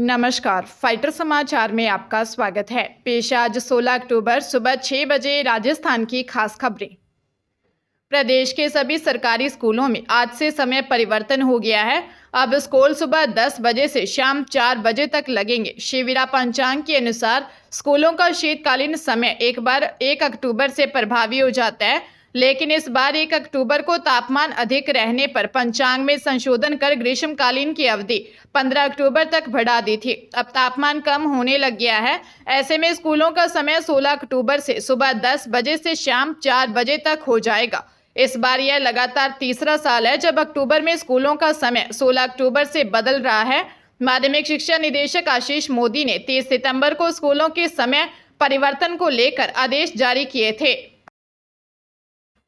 नमस्कार, फाइटर समाचार में आपका स्वागत है। पेश आज 16 अक्टूबर सुबह 6 बजे राजस्थान की खास खबरें। प्रदेश के सभी सरकारी स्कूलों में आज से समय परिवर्तन हो गया है। अब स्कूल सुबह 10 बजे से शाम 4 बजे तक लगेंगे। शिविरा पंचांग के अनुसार स्कूलों का शीतकालीन समय एक बार 1 अक्टूबर से प्रभावी हो जाता है, लेकिन इस बार 1 अक्टूबर को तापमान अधिक रहने पर पंचांग में संशोधन कर ग्रीष्मकालीन की अवधि 15 अक्टूबर तक बढ़ा दी थी। अब तापमान कम होने लग गया है। ऐसे में स्कूलों का समय 16 अक्टूबर से सुबह 10 बजे से शाम 4 बजे तक हो जाएगा। इस बार यह लगातार तीसरा साल है जब अक्टूबर में स्कूलों का समय 16 अक्टूबर से बदल रहा है। माध्यमिक शिक्षा निदेशक आशीष मोदी ने 30 सितंबर को स्कूलों के समय परिवर्तन को लेकर आदेश जारी किए थे।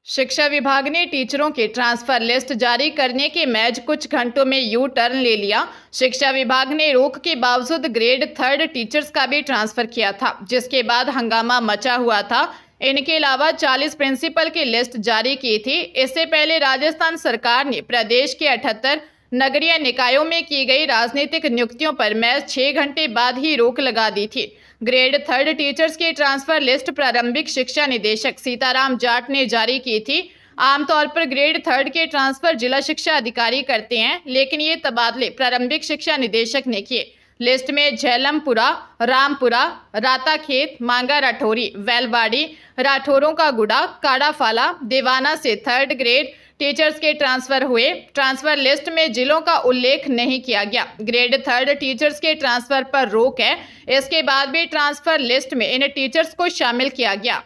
शिक्षा विभाग ने टीचरों के ट्रांसफर लिस्ट जारी करने के महज कुछ घंटों में यू टर्न ले लिया। शिक्षा विभाग ने रोक के बावजूद ग्रेड 3 टीचर्स का भी ट्रांसफर किया था, जिसके बाद हंगामा मचा हुआ था। इनके अलावा 40 प्रिंसिपल की लिस्ट जारी की थी। इससे पहले राजस्थान सरकार ने प्रदेश के 78 नगरीय निकायों में की गई राजनीतिक नियुक्तियों पर महज 6 घंटे बाद ही रोक लगा दी थी। ग्रेड 3 टीचर्स की ट्रांसफर लिस्ट प्रारंभिक शिक्षा निदेशक सीताराम जाट ने जारी की थी। आमतौर पर ग्रेड 3 के ट्रांसफर जिला शिक्षा अधिकारी करते हैं, लेकिन ये तबादले प्रारंभिक शिक्षा निदेशक ने किए। लिस्ट में झेलमपुरा, रामपुरा, राताखेत, मांगा राठौरी, वेलवाड़ी, राठौरों का गुड़ा, काड़ाफाला, देवाना से 3rd ग्रेड टीचर्स के ट्रांसफर हुए। ट्रांसफर लिस्ट में जिलों का उल्लेख नहीं किया गया। ग्रेड 3 टीचर्स के ट्रांसफर पर रोक है। इसके बाद भी ट्रांसफर लिस्ट में इन टीचर्स को शामिल किया गया।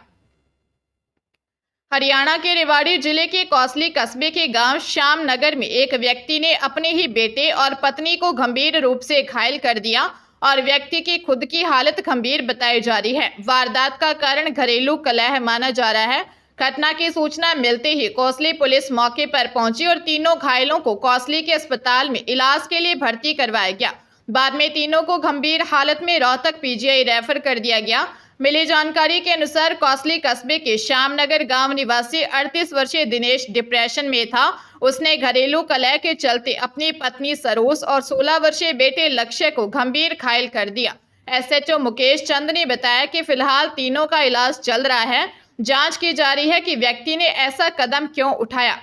हरियाणा के रेवाड़ी जिले के कौसली कस्बे के गांव श्याम नगर में एक व्यक्ति ने अपने ही बेटे और पत्नी को गंभीर रूप से घायल कर दिया और व्यक्ति की खुद की हालत गंभीर बताई जा रही है। वारदात का कारण घरेलू कलह माना जा रहा है। घटना की सूचना मिलते ही कौसली पुलिस मौके पर पहुंची और तीनों घायलों को कौसली के अस्पताल में इलाज के लिए भर्ती करवाया गया। बाद में तीनों को गंभीर हालत में रोहतक पीजीआई रेफर कर दिया गया। मिली जानकारी के अनुसार कौसली कस्बे के श्यामनगर गांव निवासी 38 वर्षीय दिनेश डिप्रेशन में था। उसने घरेलू कलह के चलते अपनी पत्नी सरोज और 16 वर्षीय बेटे लक्ष्य को गंभीर घायल कर दिया। एसएचओ मुकेश चंद ने बताया कि फिलहाल तीनों का इलाज चल रहा है। जांच की जा रही है कि व्यक्ति ने ऐसा कदम क्यों उठाया।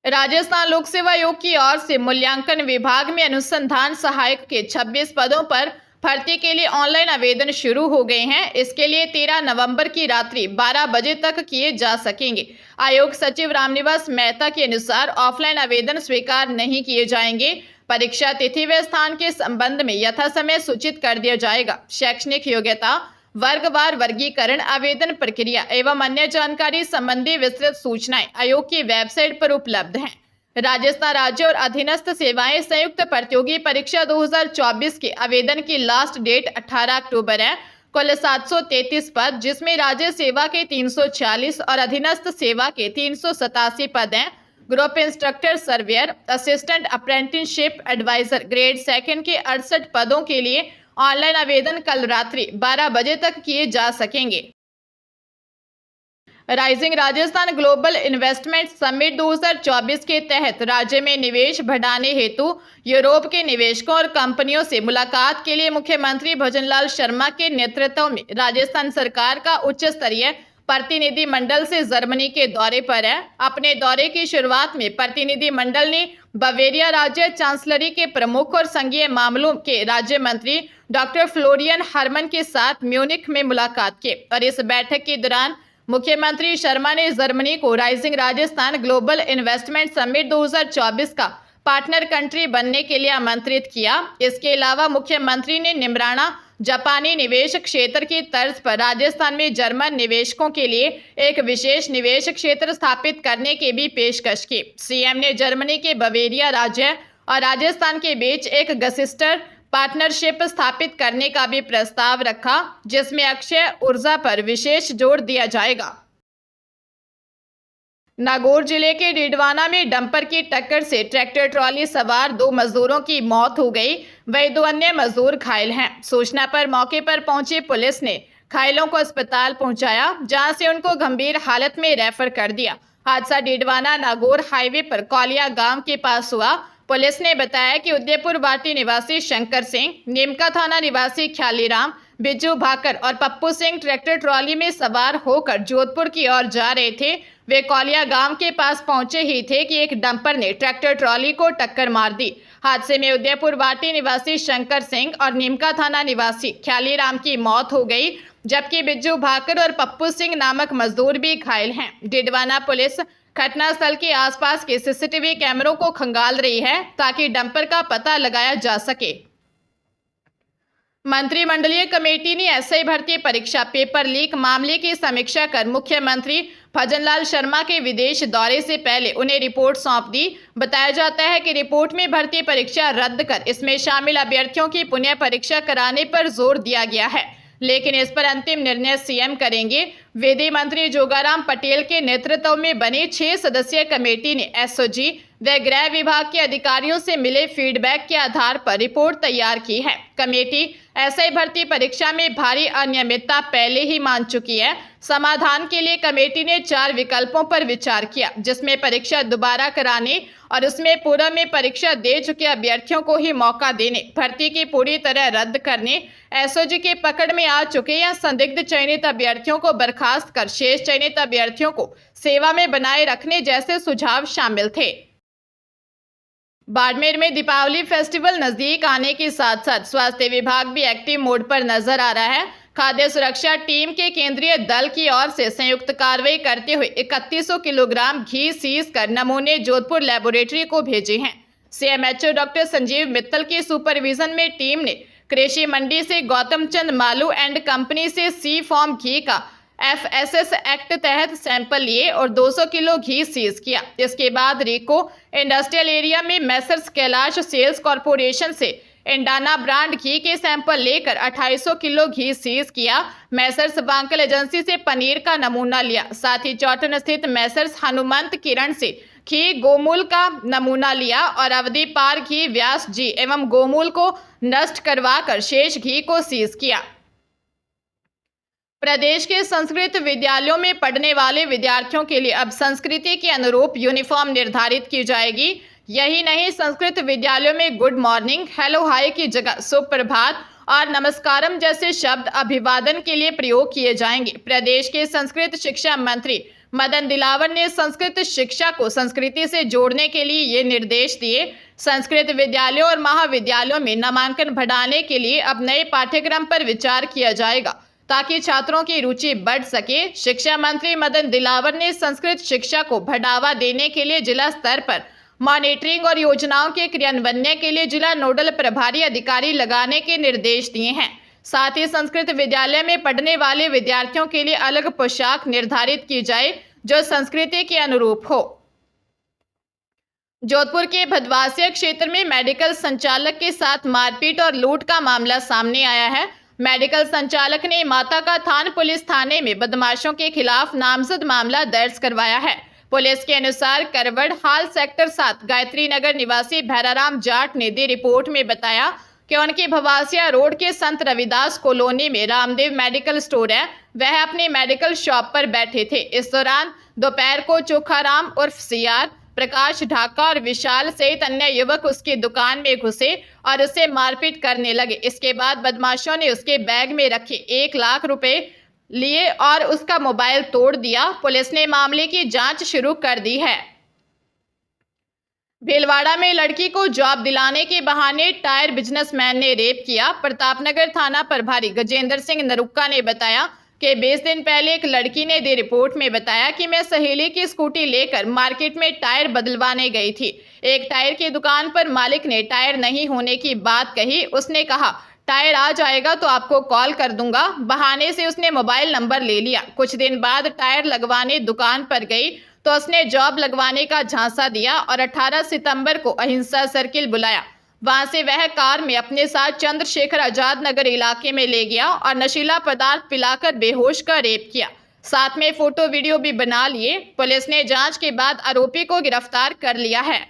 राजस्थान लोक सेवा आयोग की ओर से मूल्यांकन विभाग में अनुसंधान सहायक के 26 पदों पर भर्ती के लिए ऑनलाइन आवेदन शुरू हो गए हैं। इसके लिए 13 नवंबर की रात्रि 12 बजे तक किए जा सकेंगे। आयोग सचिव रामनिवास मेहता के अनुसार ऑफलाइन आवेदन स्वीकार नहीं किए जाएंगे। परीक्षा तिथि व स्थान के संबंध में यथासमय सूचित कर दिया जाएगा। शैक्षणिक योग्यता, वर्गवार वर्गीकरण, आवेदन प्रक्रिया एवं अन्य जानकारी संबंधी विस्तृत सूचनाएं आयोग की वेबसाइट पर उपलब्ध हैं। राजस्थान राज्य और अधीनस्थ सेवाएं संयुक्त प्रतियोगी परीक्षा 2024 के आवेदन की लास्ट डेट 18 अक्टूबर है। कुल 733 पद, जिसमें राज्य सेवा के 340 और अधीनस्थ सेवा के 387 पद हैं। Group instructor, surveyor, assistant apprenticeship adviser grade 2 के 68 पदों के लिए ऑनलाइन आवेदन कल रात्रि 12 बजे तक किए जा सकेंगे। Rising Rajasthan global investment summit 2024 के तहत राज्य में निवेश बढ़ाने हेतु यूरोप के निवेशकों और कंपनियों से मुलाकात के लिए मुख्यमंत्री भजनलाल शर्मा के नेतृत्व में राजस्थान सरकार का उच्च स्तरीय प्रतिनिधि मंडल से जर्मनी के दौरे पर है। अपने दौरे की शुरुआत में प्रतिनिधि मंडल ने बवेरिया राज्य चांसलरी के प्रमुख और संघीय मामलों के राज्य मंत्री डॉक्टर फ्लोरियन हरमन के साथ म्यूनिख में मुलाकात की और इस बैठक के दौरान मुख्यमंत्री शर्मा ने जर्मनी को rising Rajasthan global investment summit 2024 का पार्टनर कंट्री बनने के लिए आमंत्रित किया। इसके अलावा मुख्यमंत्री ने निमराना जापानी निवेश क्षेत्र की तर्ज पर राजस्थान में जर्मन निवेशकों के लिए एक विशेष निवेश क्षेत्र स्थापित करने की भी पेशकश की। सीएम ने जर्मनी के बवेरिया राज्य और राजस्थान के बीच एक गसिस्टर पार्टनरशिप स्थापित करने का भी प्रस्ताव रखा, जिसमें अक्षय ऊर्जा पर विशेष जोर दिया जाएगा। नागौर जिले के डीडवाना में डंपर की टक्कर से ट्रैक्टर ट्रॉली सवार 2 मजदूरों की मौत हो गई। वही 2 अन्य मजदूर घायल हैं। सूचना पर मौके पर पहुंची पुलिस ने घायलों को अस्पताल पहुंचाया, जहां से उनको गंभीर हालत में रेफर कर दिया। हादसा डीडवाना नागौर हाईवे पर कौलिया गांव के पास हुआ। पुलिस ने बताया कि उदयपुर वाटी निवासी शंकर सिंह, नीमका थाना निवासी ख्यालीराम, बिज्जू भाकर और पप्पू सिंह ट्रैक्टर ट्रॉली में सवार होकर जोधपुर की ओर जा रहे थे। वे कौलिया गांव के पास पहुंचे ही थे कि एक डंपर ने ट्रैक्टर ट्रॉली को टक्कर मार दी। हादसे में उदयपुर वाटी निवासी शंकर सिंह और नीमका थाना निवासी ख्यालीराम की मौत हो गई, जबकि बिज्जू भाकर और पप्पू सिंह नामक मजदूर भी घायल हैं। डिडवाना पुलिस घटनास्थल के आसपास के सीसीटीवी कैमरों को खंगाल रही है ताकि डंपर का पता लगाया जा सके। मंत्रिमंडलीय कमेटी ने एसआई भर्ती परीक्षा पेपर लीक मामले की समीक्षा कर मुख्यमंत्री भजनलाल शर्मा के विदेश दौरे से पहले उन्हें रिपोर्ट सौंप दी। बताया जाता है कि रिपोर्ट में भर्ती परीक्षा रद्द कर इसमें शामिल अभ्यर्थियों की पुनः परीक्षा कराने पर जोर दिया गया है, लेकिन इस पर अंतिम निर्णय सीएम करेंगे। विधि मंत्री जोगाराम पटेल के नेतृत्व में बनी 6 सदस्यीय कमेटी ने एसओजी व गृह विभाग के अधिकारियों से मिले फीडबैक के आधार पर रिपोर्ट तैयार की है। कमेटी एसआई भर्ती परीक्षा में भारी अनियमितता पहले ही मान चुकी है। समाधान के लिए कमेटी ने 4 विकल्पों पर विचार किया, जिसमें परीक्षा दोबारा कराने और उसमें पूर्व में परीक्षा दे चुके अभ्यर्थियों को ही मौका देने, भर्ती की पूरी तरह रद्द करने, एसओजी के पकड़ में आ चुके या संदिग्ध चयनित अभ्यर्थियों को बर्खास्त कर शेष चयनित अभ्यर्थियों को सेवा में बनाए रखने जैसे सुझाव शामिल थे। बाड़मेर में दीपावली फेस्टिवल नजदीक आने के साथ साथ स्वास्थ्य विभाग भी एक्टिव मोड पर नजर आ रहा है। खाद्य सुरक्षा टीम के केंद्रीय दल की ओर से संयुक्त कार्रवाई करते हुए 3100 किलोग्राम घी सीज कर नमूने जोधपुर लेबोरेटरी को भेजे हैं। सीएमएचओ डॉक्टर संजीव मित्तल के सुपरविजन में टीम ने कृषि मंडी से गौतम चंद मालू एंड कंपनी से सी फॉर्म घी का FSS एक्ट तहत सैंपल लिए और 200 किलो घी सीज किया। इसके बाद रिको इंडस्ट्रियल एरिया में मैसर्स कैलाश सेल्स कॉरपोरेशन से इंडाना ब्रांड घी के सैंपल लेकर 2800 किलो घी सीज किया। मैसर्स बांकल एजेंसी से पनीर का नमूना लिया। साथ ही चौटन स्थित मैसर्स हनुमंत किरण से घी गोमूल का नमूना लिया और अवधि पार घी व्यास जी एवं गोमूल को नष्ट करवाकर शेष घी को सीज किया। प्रदेश के संस्कृत विद्यालयों में पढ़ने वाले विद्यार्थियों के लिए अब संस्कृति के अनुरूप यूनिफॉर्म निर्धारित की जाएगी। यही नहीं, संस्कृत विद्यालयों में गुड मॉर्निंग, हेलो हाय की जगह सुप्रभात और नमस्कारम जैसे शब्द अभिवादन के लिए प्रयोग किए जाएंगे। प्रदेश के संस्कृत शिक्षा मंत्री मदन दिलावर ने संस्कृत शिक्षा को संस्कृति से जोड़ने के लिए ये निर्देश दिए। संस्कृत विद्यालयों और महाविद्यालयों में नामांकन बढ़ाने के लिए अब नए पाठ्यक्रम पर विचार किया जाएगा ताकि छात्रों की रुचि बढ़ सके। शिक्षा मंत्री मदन दिलावर ने संस्कृत शिक्षा को बढ़ावा देने के लिए जिला स्तर पर मॉनिटरिंग और योजनाओं के क्रियान्वयन के लिए जिला नोडल प्रभारी अधिकारी लगाने के निर्देश दिए हैं। साथ ही संस्कृत विद्यालय में पढ़ने वाले विद्यार्थियों के लिए अलग पोशाक निर्धारित की जाए जो संस्कृति के अनुरूप हो। जोधपुर के भदवासिया क्षेत्र में मेडिकल संचालक के साथ मारपीट और लूट का मामला सामने आया है। मेडिकल संचालक ने माता का थान पुलिस थाने में बदमाशों के खिलाफ नामजद मामला दर्ज करवाया है। पुलिस के अनुसार करवड़ हाल सेक्टर 7 गायत्री नगर निवासी भैराराम जाट ने दी रिपोर्ट में बताया कि उनके भवासिया रोड के संत रविदास कॉलोनी में रामदेव मेडिकल स्टोर है। वह अपनी मेडिकल शॉप पर बैठे थे। इस दौरान दोपहर को चोखाराम उर्फ सियार, प्रकाश ढाका और विशाल सहित अन्य युवक उसकी दुकान में घुसे और उसे मारपीट करने लगे। इसके बाद बदमाशों ने उसके बैग में रखे 1 लाख रुपए लिए और उसका मोबाइल तोड़ दिया। पुलिस ने मामले की जांच शुरू कर दी है। भीलवाड़ा में लड़की को जॉब दिलाने के बहाने टायर बिजनेसमैन ने रेप किया। प्रतापनगर थाना प्रभारी गजेंद्र सिंह नरुक्का ने बताया कि 20 दिन पहले एक लड़की ने दी रिपोर्ट में बताया कि मैं सहेली की स्कूटी लेकर मार्केट में टायर बदलवाने गई थी। एक टायर की दुकान पर मालिक ने टायर नहीं होने की बात कही। उसने कहा टायर आ जाएगा तो आपको कॉल कर दूंगा। बहाने से उसने मोबाइल नंबर ले लिया। कुछ दिन बाद टायर लगवाने दुकान पर गई तो उसने जॉब लगवाने का झांसा दिया और 18 सितंबर को अहिंसा सर्किल बुलाया। वहां से वह कार में अपने साथ चंद्रशेखर आजाद नगर इलाके में ले गया और नशीला पदार्थ पिलाकर बेहोश कर रेप किया। साथ में फोटो वीडियो भी बना लिए। पुलिस ने जांच के बाद आरोपी को गिरफ्तार कर लिया है।